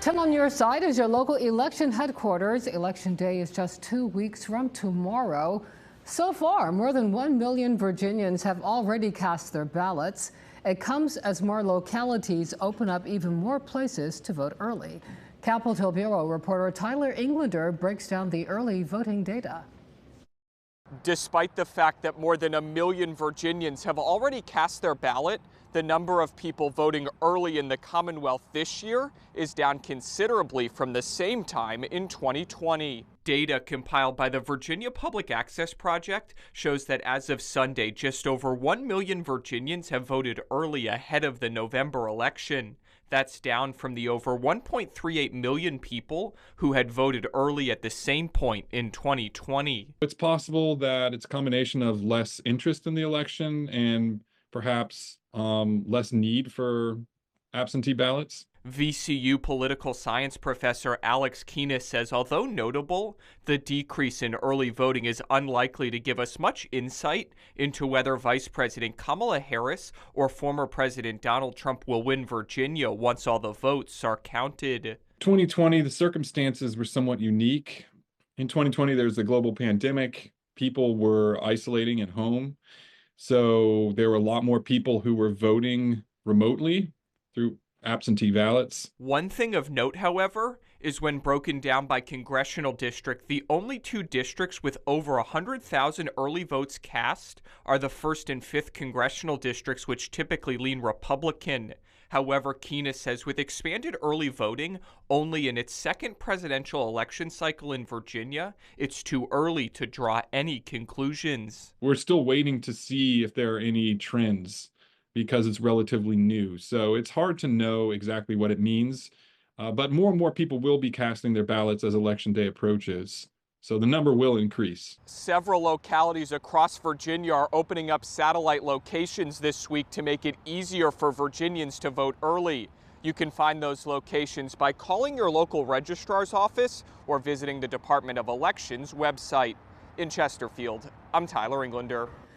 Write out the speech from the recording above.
10 on your side is your local election headquarters. Election day is just 2 weeks from tomorrow. So far, more than 1 million Virginians have already cast their ballots. It comes as more localities open up even more places to vote early. Capitol Bureau reporter Tyler Englander breaks down the early voting data. Despite the fact that more than 1 million Virginians have already cast their ballot, the number of people voting early in the Commonwealth this year is down considerably from the same time in 2020. Data compiled by the Virginia Public Access Project shows that as of Sunday, just over 1 million Virginians have voted early ahead of the November election. That's down from the over 1.38 million people who had voted early at the same point in 2020. It's possible that it's a combination of less interest in the election and perhaps less need for absentee ballots. VCU political science professor Alex Keenis says although notable, the decrease in early voting is unlikely to give us much insight into whether Vice President Kamala Harris or former President Donald Trump will win Virginia once all the votes are counted. 2020, the circumstances were somewhat unique. In 2020, there's a global pandemic. People were isolating at home. So there were a lot more people who were voting remotely through absentee ballots. One thing of note, however, is when broken down by congressional district, the only two districts with over 100,000 early votes cast are the 1st and 5th congressional districts, which typically lean Republican. However, Keenis says with expanded early voting only in its second presidential election cycle in Virginia, it's too early to draw any conclusions. We're still waiting to see if there are any trends, because it's relatively new. So it's hard to know exactly what it means, but more and more people will be casting their ballots as Election Day approaches. So the number will increase. Several localities across Virginia are opening up satellite locations this week to make it easier for Virginians to vote early. You can find those locations by calling your local registrar's office or visiting the Department of Elections website. In Chesterfield, I'm Tyler Englander.